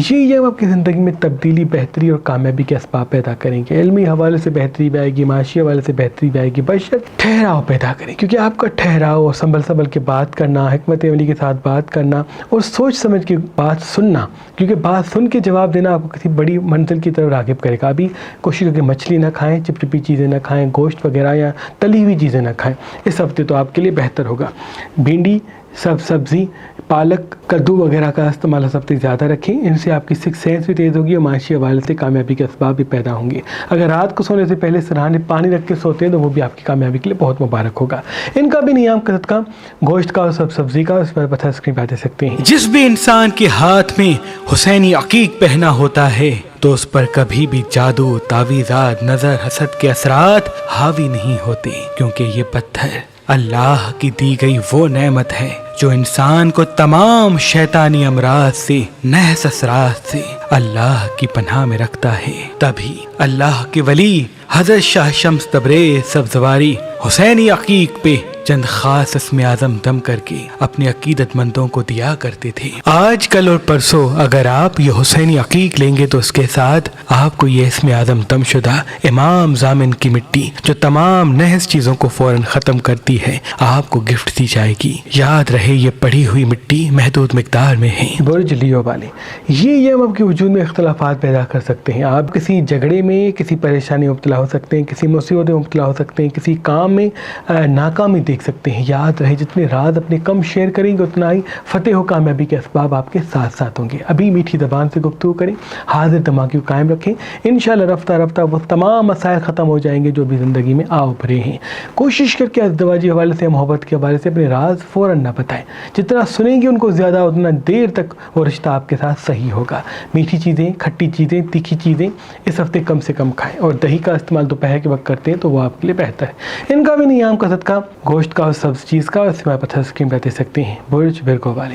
یہ آپ کی زندگی میں تبدیلی، بہتری اور کامیابی کے اسباب پیدا کریں گے۔ علمی حوالے سے بہتری بھی آئے گی، معاشی حوالے سے بہتری بھی آئے گی، بشرط ٹھہراؤ پیدا کریں، کیونکہ آپ کا ٹھہراؤ اور سنبھل کے بات کرنا، حکمت عملی کے ساتھ بات کرنا اور سوچ سمجھ کے بات سننا، کیونکہ بات سن کے جواب دینا آپ کو کسی بڑی منزل کی طرف راغب کرے گا۔ ابھی کوشش کریں کہ مچھلی نہ کھائیں، چپچپی چیزیں نہ کھائیں، گوشت وغیرہ یا تلی ہوئی چیزیں نہ کھائیں، اس ہفتے تو آپ کے لیے بہتر ہوگا۔ بھنڈی، سبزی، پالک، کدو وغیرہ کا استعمال اس ہفتے زیادہ رکھیں، ان سے آپ کی سکس سینس بھی تیز ہوگی اور معاشی حوالے سے کامیابی کے اسباب بھی پیدا ہوں گے۔ اگر رات کو سونے سے پہلے سرہانے پانی رکھ کے سوتے ہیں تو وہ بھی آپ کی کامیابی کے لیے بہت مبارک ہوگا۔ ان کا بھی نیام کا صدقہ گوشت کا اور سبزی کا، اس پر پتہ اسکرین پہ دے سکتے ہیں۔ جس بھی انسان کے ہاتھ میں حسینی عقیق پہنا ہوتا ہے تو اس پر کبھی بھی جادو، تعویذات، نظر، حسد کے اثرات حاوی نہیں ہوتے، کیونکہ یہ پتھر اللہ کی دی گئی وہ نعمت ہے جو انسان کو تمام شیطانی امراض سے، نحس اثرات سے اللہ کی پناہ میں رکھتا ہے۔ تبھی اللہ کے ولی حضرت شاہ شمس تبریز سبزواری حسینی عقیق پہ چند خاص اسم اعظم دم کر کے اپنے عقیدت مندوں کو دیا کرتے تھے۔ آج کل اور پرسوں اگر آپ یہ حسینی عقیق لیں گے تو اس کے ساتھ آپ کو یہ اسم اعظم دم شدہ امام ضامن کی مٹی جو تمام نحس چیزوں کو فوراً ختم کرتی ہے آپ کو گفٹ دی جائے گی۔ یاد رہے یہ پڑی ہوئی مٹی محدود مقدار میں ہے۔ برج لیو والے، یہ آپ کے وجود میں اختلافات پیدا کر سکتے ہیں۔ آپ کسی جھگڑے میں، کسی پریشانی میں مبتلا ہو سکتے ہیں، کسی مصیبت میں مبتلا ہو سکتے ہیں، کسی کام میں ناکامی دیکھ سکتے ہیں۔ یاد رہے جتنے راز اپنے کم شیئر کریں گے اتنا ہی فتح و کامیابی کے اسباب آپ کے ساتھ ساتھ ہوں گے۔ ابھی میٹھی زبان سے گفتگو کریں، حاضر دماغی کو قائم رکھیں، انشاءاللہ رفتہ رفتہ وہ تمام مسائل ختم ہو جائیں گے جو بھی زندگی میں آ ابھرے ہیں۔ کوشش کر کے ازدواجی حوالے سے، محبت کے حوالے سے اپنے راز فوراً نہ بتائیں، جتنا سنیں گے ان کو زیادہ اتنا دیر تک وہ رشتہ آپ کے ساتھ صحیح ہوگا۔ میٹھی چیزیں، کھٹی چیزیں، تیکھی چیزیں اس ہفتے کم سے کم کھائیں، اور دہی کا استعمال دوپہر کے وقت کرتے ہیں تو وہ آپ کے لیے بہتر ہے۔ ان کا بھی نیام کا صدقہ گوشت کا اور سبز چیز کا، اس میں پتھر اسکرین پہ دے سکتے ہیں۔ برج ورگو والے،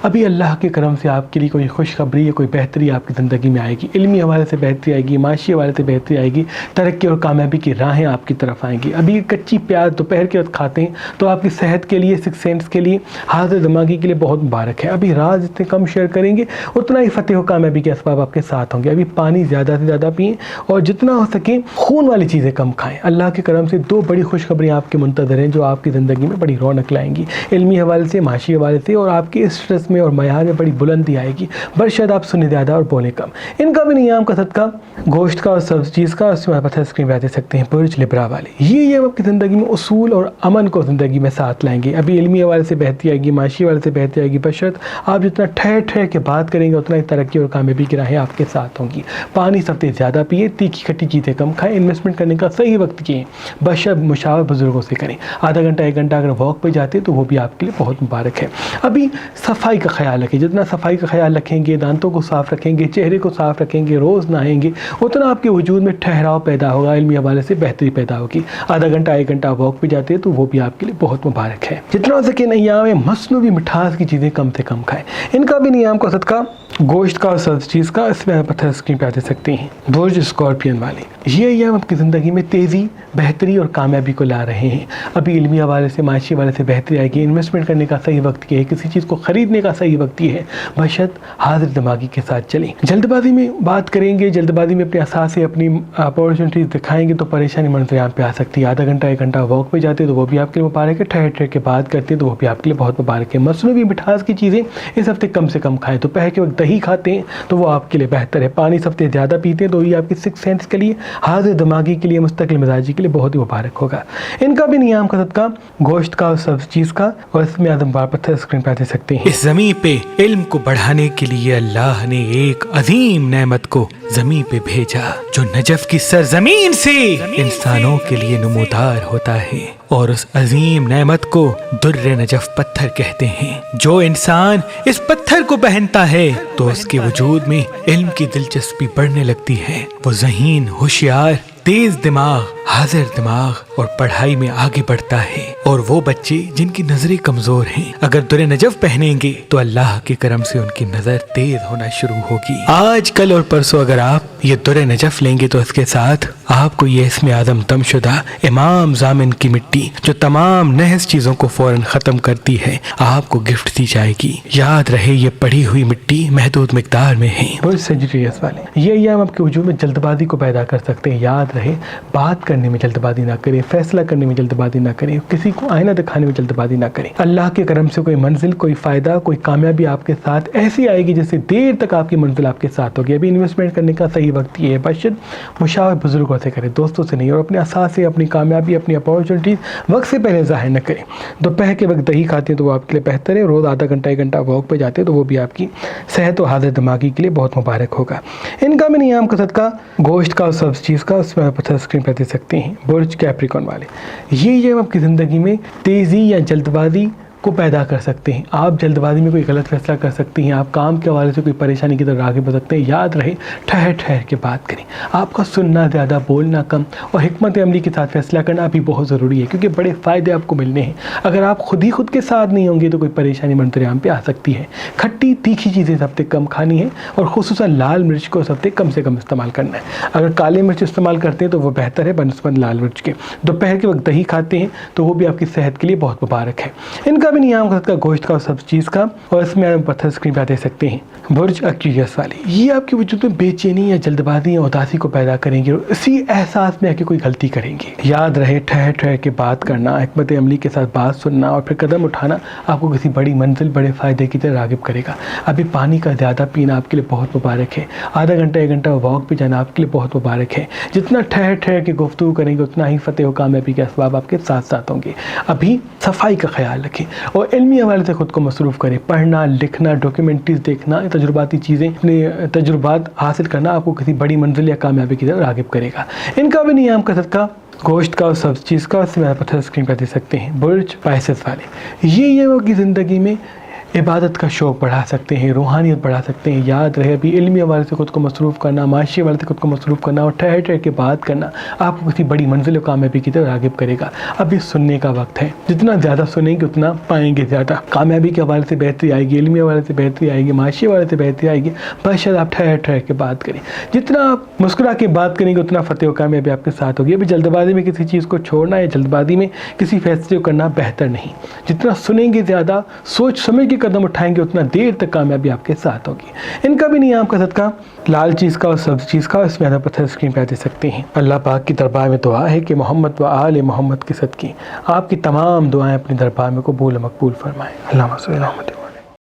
ابھی اللہ کے کرم سے آپ کے لیے کوئی خوشخبری یا کوئی بہتری آپ کی زندگی میں آئے گی۔ علمی حوالے سے بہتری آئے گی، معاشی حوالے سے بہتری آئے گی، ترقی اور کامیابی کی راہیں آپ کی طرف آئیں گی۔ ابھی کچی پیاز دوپہر کے وقت کھاتے ہیں تو آپ کی صحت کے لیے، سکس سینس کے لیے، حاضر دماغی کے لیے بہت مبارک ہے۔ ابھی راز جتنے کم شیئر کریں گے اتنا ہی فتح و کامیابی کے اسباب آپ کے ساتھ ہوں گے۔ ابھی پانی زیادہ سے زیادہ پئیں اور جتنا ہو سکے خون والی چیزیں کم کھائیں۔ اللہ کے کرم سے دو بڑی خوشخبریاں آپ کے منتظر ہیں جو آپ کی زندگی میں بڑی رونق لائیں گی، علمی حوالے سے، معاشی حوالے سے، اور آپ کے اسٹریس میں اور معیار میں بڑی بلندی آئے گی، برشاد آپ سنیں زیادہ اور بولیں کم۔ ان کا بھی نیام کا صدقہ گوشت کا اور سبز چیز کا، اس میں پتھر اسکرین پہ دے سکتے ہیں۔ برج لبرا والے، یہ آپ کی زندگی میں اصول اور امن کو زندگی میں ساتھ لائیں گے۔ ابھی علمی حوالے سے بہتری آئے گی، معاشی حوالے سے بہتری آئے گی، بشرط آپ جتنا ٹھہر کے بات کریں گے اتنا ہی ترقی اور کامیابی کی راہیں آپ کے ساتھ ہوں گی۔ پانی سفتے زیادہ پیئے، تیکھی کھٹی چیزیں کم کھائیں، انویسٹمنٹ کرنے کا صحیح وقت کیے، بشرط مشاور بزرگوں سے کریں۔ آدھا گھنٹہ 1 گھنٹہ اگر واک پہ جاتے تو وہ بھی آپ کے لیے بہت مبارک ہے۔ ابھی صفائی کا خیال رکھیں، جتنا صفائی کا خیال رکھیں گے، دانتوں کو صاف رکھیں گے، چہرے کو صاف رکھیں گے، روز نہائیں گے، اتنا آپ کے وجود میں ٹھہراؤ پیدا ہوگا، علمی حوالے سے بہتری پیدا ہوگی۔ آدھا گھنٹہ 1 گھنٹہ واک پہ جاتے ہیں تو وہ بھی آپ کے لیے بہت مبارک ہے۔ جتنا ہو سکے نیام میں مصنوعی مٹھاس کی چیزیں کم سے کم کھائیں۔ ان کا بھی نیام کا صدقہ گوشت کا اور سبز چیز کا، اس میں پتھر اسکرین پہ دے سکتے ہیں۔ برج اسکارپین والے، یہ ایام آپ کی زندگی میں تیزی، بہتری اور کامیابی کو لا رہے ہیں۔ ابھی علمی حوالے سے، معاشی حوالے سے بہتری آئے گی، انویسٹمنٹ کرنے کا صحیح وقت یہ ہے، کسی چیز کو خریدنے کا صحیح وقت یہ ہے، بشرط حاضر دماغی کے ساتھ چلیں۔ جلد بازی میں بات کریں گے، جلد بازی میں اپنے احساس سے اپنی اپارچونیٹیز دکھائیں گے تو پریشانی منظریام پہ آ سکتی ہے۔ آدھا گھنٹہ 1 گھنٹہ واک پہ جاتے تو وہ بھی آپ کے لیے مبارک ہے، ٹھہر کے بات کرتے تو وہ بھی آپ کے لیے بہت مبارک ہے۔ مصنوعی مٹھاس کی چیزیں اس ہفتے کم سے کم کھائیں، دوپہر کے وقت دہی کھاتے ہیں تو وہ آپ کے لیے بہتر ہے۔ پانی سفتے زیادہ پیتے ہیں تو یہ آپ کی سکس سینس کے لیے، حاضر دماغی کے لیے، مستقل مزاجی کے لیے بہت ہی مبارک ہوگا۔ ان کا بھی نیام کا صدقہ گوشت کا اور سبز چیز کا، اور اس میں اعظم بار پتھر اسکرین پہ دے سکتے ہیں۔ اس زمین پہ علم کو بڑھانے کے لیے اللہ نے ایک عظیم نعمت کو زمین پہ بھیجا جو نجف کی سرزمین سے انسانوں کے لیے نمودار ہوتا ہے، اور اس عظیم نعمت کو در نجف پتھر کہتے ہیں۔ جو انسان اس پتھر کو پہنتا ہے تو اس کے وجود میں علم کی دلچسپی بڑھنے لگتی ہے، وہ ذہین، ہوشیار، تیز دماغ، حاضر دماغ اور پڑھائی میں آگے بڑھتا ہے، اور وہ بچے جن کی نظریں کمزور ہیں اگر در نجف پہنیں گے تو اللہ کے کرم سے ان کی نظر تیز ہونا شروع ہوگی۔ آج کل اور پرسوں اگر آپ یہ در نجف لیں گے تو اس کے ساتھ آپ کو یہ اسم اعظم دم شدہ امام ضامن کی مٹی جو تمام نحس چیزوں کو فوراً ختم کرتی ہے آپ کو گفٹ دی جائے گی۔ یاد رہے یہ پڑی ہوئی مٹی محدود مقدار میں ہے۔ برج سیجیٹیس والے، یہ ایام آپ کے وجود میں جلد بازی کو پیدا کر سکتے ہیں۔ یاد رہے بات کرنے میں جلد بازی نہ کریں، فیصلہ کرنے میں جلد بازی نہ کریں، کسی کو آئینہ دکھانے میں جلد بازی نہ کریں۔ اللہ کے کرم سے کوئی منزل، کوئی فائدہ، کوئی کامیابی آپ کے ساتھ ایسی آئے گی جس سے دیر تک آپ کی منزل آپ کے ساتھ ہوگی۔ ابھی انویسٹمنٹ کرنے کا صحیح وقت یہ ہے، بشر مشاور بزرگوں سے کریں، دوستوں سے نہیں، اور اپنے اساس سے اپنی کامیابی، اپنی اپارچونیٹیز وقت سے پہلے ظاہر نہ کریں۔ دوپہر کے وقت دہی کھاتے ہیں تو وہ آپ کے لیے بہتر ہے، روز آدھا گھنٹہ 1 گھنٹہ واک پہ جاتے ہیں تو وہ بھی آپ کی صحت و حاضر دماغی کے لیے بہت مبارک ہوگا۔ ان کا بھی نیام کا صدقہ گوشت کا اور سبز چیز کا اس میں آپ پتھر اسکرین پہ دے سکتے ہیں۔ برج کیپریکن والے، یہ آپ کی زندگی میں تیزی یا جلد بازی کو پیدا کر سکتے ہیں۔ آپ جلد بازی میں کوئی غلط فیصلہ کر سکتی ہیں، آپ کام کے حوالے سے کوئی پریشانی کی طرف آگے بڑھ سکتے ہیں۔ یاد رہے ٹھہر ٹھہر کے بات کریں، آپ کا سننا زیادہ، بولنا کم، اور حکمت عملی کے ساتھ فیصلہ کرنا بھی بہت ضروری ہے کیونکہ بڑے فائدے آپ کو ملنے ہیں۔ اگر آپ خود ہی خود کے ساتھ نہیں ہوں گے تو کوئی پریشانی منظر عام پہ آ سکتی ہے۔ کھٹی تیکھی چیزیں سب سے کم کھانی ہے، اور خصوصاً لال مرچ کو سب سے کم استعمال کرنا ہے۔ اگر کالے مرچ استعمال کرتے ہیں تو وہ بہتر ہے بنسبت لال مرچ کے۔ دوپہر کے وقت دہی کھاتے ہیں تو وہ بھی آپ کی صحت کے لیے بہت مبارک ہے۔ ان کا بھی نیام کا گوشت کا اور سب چیز کا، اور اس میں آپ پتھر اسکرین پہ دے سکتے ہیں۔ برج ایکویریس والے، یہ آپ کے وجود میں بے چینی یا جلد بازی یا اداسی کو پیدا کریں گے اور اسی احساس میں آ کے کوئی غلطی کریں گے۔ یاد رہے ٹھہر ٹھہر کے بات کرنا، حکمت عملی کے ساتھ بات سننا اور پھر قدم اٹھانا آپ کو کسی بڑی منزل، بڑے فائدے کی طرف راغب کرے گا۔ ابھی پانی کا زیادہ پینا آپ کے لیے بہت مبارک ہے، آدھا گھنٹہ 1 گھنٹہ واک پہ جانا آپ کے لیے بہت مبارک ہے۔ جتنا ٹھہر ٹھہر کے گفتگو کریں گے اتنا ہی فتح و کامیابی کے اسباب آپ کے ساتھ ساتھ ہوں گے۔ ابھی صفائی کا خیال رکھیں اور علمی حوالے سے خود کو مصروف کریں، پڑھنا، لکھنا، ڈاکیومنٹریز دیکھنا، تجرباتی چیزیں، اپنے تجربات حاصل کرنا آپ کو کسی بڑی منزل یا کامیابی کی طرف راغب کرے گا۔ ان کا بھی نیام کا صدقہ گوشت کا اور سبز چیز کا، اس میں پتھر اسکرین پہ دے سکتے ہیں۔ برج پائسس والے، یہ آپ کی زندگی میں عبادت کا شوق بڑھا سکتے ہیں، روحانیت بڑھا سکتے ہیں۔ یاد رہے ابھی علمی حوالے سے خود کو مصروف کرنا، معاشی حوالے سے خود کو مصروف کرنا اور ٹھہر ٹھہر کے بات کرنا آپ کو کسی بڑی منزل و کامیابی کی طرف راغب کرے گا۔ ابھی سننے کا وقت ہے، جتنا زیادہ سنیں گے اتنا پائیں گے زیادہ۔ کامیابی کے حوالے سے بہتری آئے گی، علمی حوالے سے بہتری آئے گی، معاشی حوالے سے بہتری آئے گی، بشر آپ ٹھہر ٹھہر کے بات کریں۔ جتنا آپ مسکرا کے بات کریں گے اتنا فتح و کامیابی آپ کے ساتھ ہوگی۔ ابھی جلد بازی میں کسی چیز کو چھوڑنا یا جلد بازی میں کسی فیصلے کو کرنا بہتر نہیں۔ جتنا سنیں گے زیادہ، سوچ سمجھ کے قدم اٹھائیں گے اتنا دیر تک کامیابی آپ کے ساتھ ہوگی۔ ان کا بھی نیام کا صدقہ لال چیز کا اور سبز چیز کا، اس میں پتھر اسکرین پہ دے سکتے ہیں۔ اللہ پاک کی دربار میں دعا ہے کہ محمد و آل محمد کے صدقے آپ کی تمام دعائیں اپنے دربار میں قبول و مقبول فرمائیں۔ اللہم صلی اللہ علیہ وسلم۔